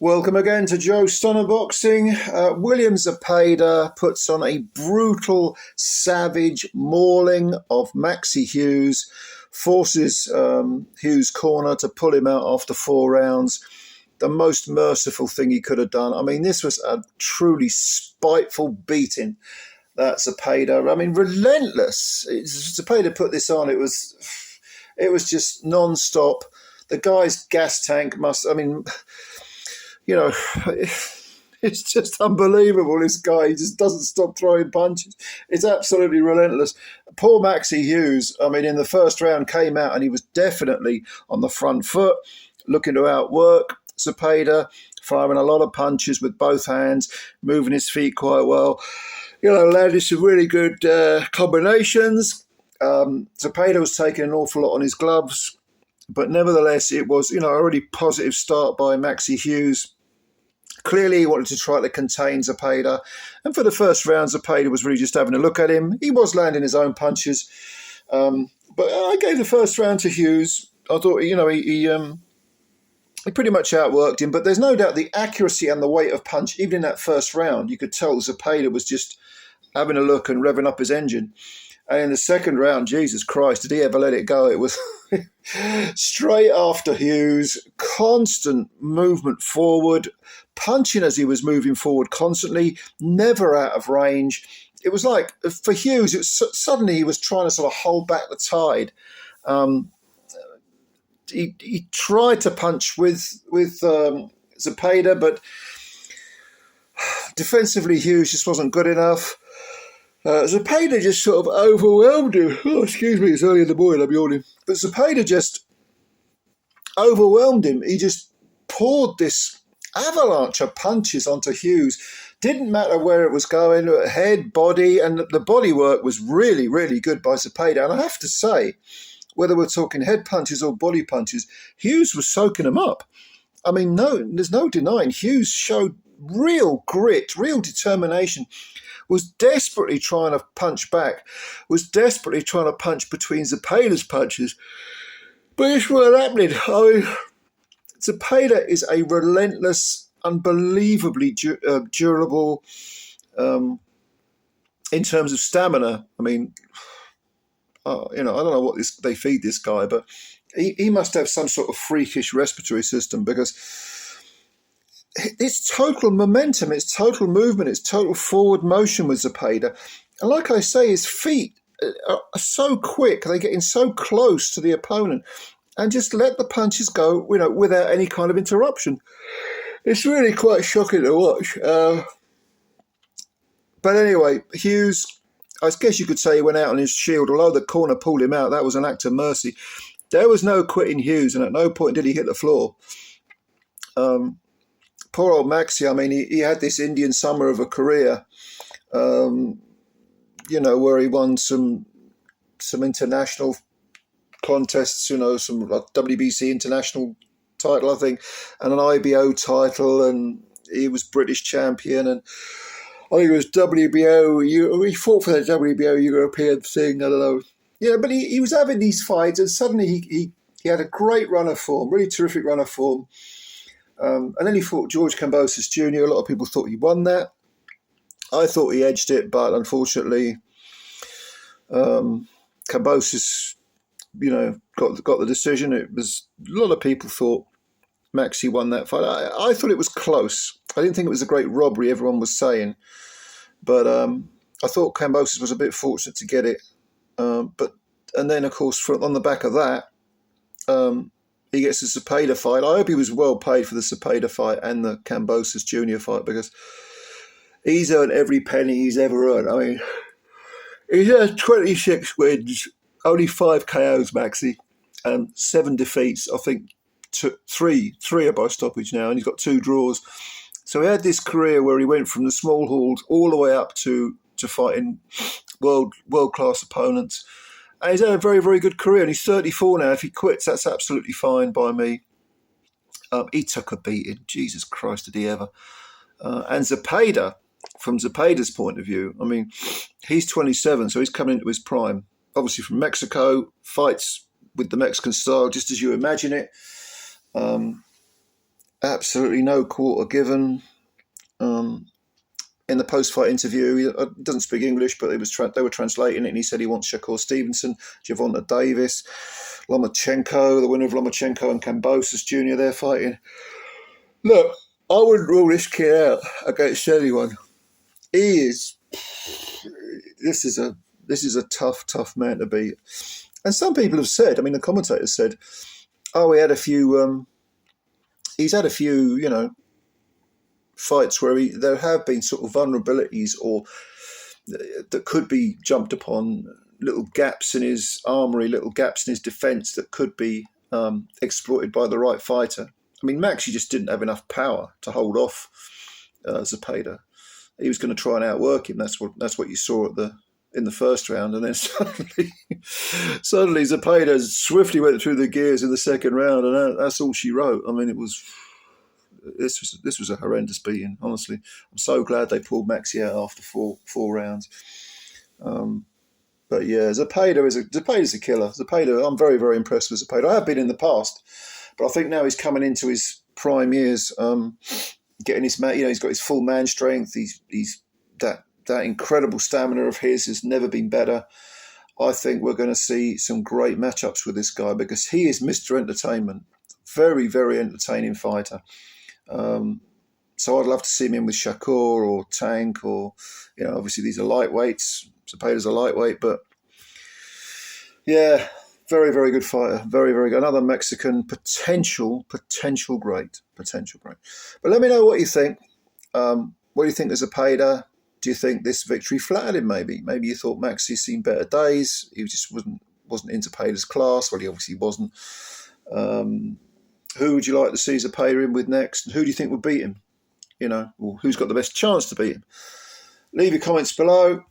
Welcome again to Joe Stunner Boxing. William Zepeda puts on a brutal, savage mauling of Maxi Hughes, forces Hughes' corner to pull him out after 4 rounds. The most merciful thing he could have done. I mean, this was a truly spiteful beating. That Zepeda. I mean, relentless. Zepeda put this on. It was just non-stop. The guy's gas tank must. I mean, you know, it's just unbelievable. This guy, he just doesn't stop throwing punches. It's absolutely relentless. Poor Maxi Hughes, I mean, in the first round came out and he was definitely on the front foot, looking to outwork Zepeda, firing a lot of punches with both hands, moving his feet quite well. You know, landed some really good combinations. Zepeda was taking an awful lot on his gloves, but nevertheless, it was, a really positive start by Maxi Hughes. Clearly, he wanted to try to contain Zepeda. And for the first round, Zepeda was really just having a look at him. He was landing his own punches. But I gave the first round to Hughes. I thought, he pretty much outworked him. But there's no doubt the accuracy and the weight of punch, even in that first round, you could tell Zepeda was just having a look and revving up his engine. And in the second round, Jesus Christ, did he ever let it go? It was straight after Hughes, constant movement forward, punching as he was moving forward constantly, never out of range. It was like, for Hughes, suddenly he was trying to sort of hold back the tide. He tried to punch with Zepeda, but defensively Hughes just wasn't good enough. Zepeda just sort of overwhelmed him. Oh, excuse me, it's early in the morning, I'm yawning. But Zepeda just overwhelmed him. He just poured this avalanche of punches onto Hughes. Didn't matter where it was going, head, body, and the body work was really, really good by Zepeda. And I have to say, whether we're talking head punches or body punches, Hughes was soaking them up. I mean, there's no denying Hughes showed real grit, real determination, was desperately trying to punch back, was desperately trying to punch between Zepeda's punches. But it's not happening. I mean, Zepeda is a relentless, unbelievably durable in terms of stamina. I mean, I don't know what they feed this guy, but he must have some sort of freakish respiratory system, because it's total momentum, it's total movement, it's total forward motion with Zepeda. And like I say, his feet are so quick, they're getting so close to the opponent, and just let the punches go, without any kind of interruption. It's really quite shocking to watch. But anyway, Hughes, I guess you could say he went out on his shield. Although the corner pulled him out, that was an act of mercy. There was no quitting Hughes, and at no point did he hit the floor. Poor old Maxi, I mean, he had this Indian summer of a career, where he won some international contests, some like WBC international title, I think, and an IBO title, and he was British champion, and I think it was WBO. He fought for the WBO European thing, I don't know. Yeah, but he was having these fights, and suddenly he had a great run of form, really terrific run of form. And then he fought George Kambosos Jr. A lot of people thought he won that. I thought he edged it, but unfortunately, Kambosos, got the decision. It was, a lot of people thought Maxi won that fight. I thought it was close. I didn't think it was a great robbery, everyone was saying. But I thought Kambosos was a bit fortunate to get it. And then, of course, on the back of that, he gets the Zepeda fight. I hope he was well paid for the Zepeda fight and the Kambosos Jr. fight, because he's earned every penny he's ever earned. I mean, he's had 26 wins, only 5 KOs, Maxi, and 7 defeats. I think three are by stoppage now, and he's got 2 draws. So he had this career where he went from the small halls all the way up to fighting world-class opponents. And he's had a very, very good career, and he's 34 now. If he quits, that's absolutely fine by me. He took a beating. Jesus Christ, did he ever? And Zepeda, from Zepeda's point of view, I mean, he's 27, so he's coming into his prime. Obviously from Mexico, fights with the Mexican style, just as you imagine it. absolutely no quarter given. In the post-fight interview, he doesn't speak English, but they were translating it, and he said he wants Shakur Stevenson, Gervonta Davis, Lomachenko, the winner of Lomachenko and Kambosos Jr. They're fighting. Look, I wouldn't rule this kid out against anyone. He is. This is a tough man to beat. And some people have said, I mean, the commentators said, oh, he's had a few, fights where there have been sort of vulnerabilities or that could be jumped upon, little gaps in his armory, little gaps in his defence that could be exploited by the right fighter. I mean, Maxi just didn't have enough power to hold off Zepeda. He was going to try and outwork him. That's what you saw in the first round, and then suddenly Zepeda swiftly went through the gears in the second round, and that's all she wrote. I mean, this was a horrendous beating. Honestly, I'm so glad they pulled Maxi out after four rounds. But yeah, Zepeda's a killer. Zepeda, I'm very, very impressed with Zepeda. I have been in the past, but I think now he's coming into his prime years. Getting his he's got his full man strength. He's that incredible stamina of his has never been better. I think we're going to see some great matchups with this guy because he is Mr. Entertainment. Very, very entertaining fighter. So I'd love to see him in with Shakur or Tank or, obviously these are lightweights. Zepeda's a lightweight, but yeah, very, very good fighter. Very, very good. Another Mexican potential great. But let me know what you think. What do you think of Zepeda? Do you think this victory flattered him maybe? Maybe you thought Maxi's seen better days. He just wasn't into Zepeda's class. Well, he obviously wasn't. Who would you like to see Zepeda in with next? And who do you think would beat him? Or who's got the best chance to beat him? Leave your comments below.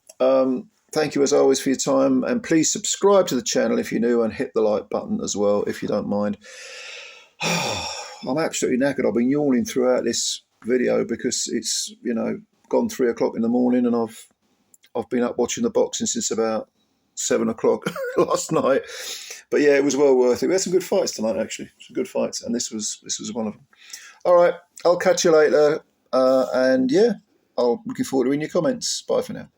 Thank you as always for your time, and please subscribe to the channel if you're new and hit the like button as well if you don't mind. I'm absolutely knackered. I've been yawning throughout this video because it's gone 3 o'clock in the morning, and I've been up watching the boxing since about 7 o'clock last night. But yeah, it was well worth it. We had some good fights tonight, actually. Some good fights, and this was one of them. All right, I'll catch you later, and yeah, I'll looking forward to reading your comments. Bye for now.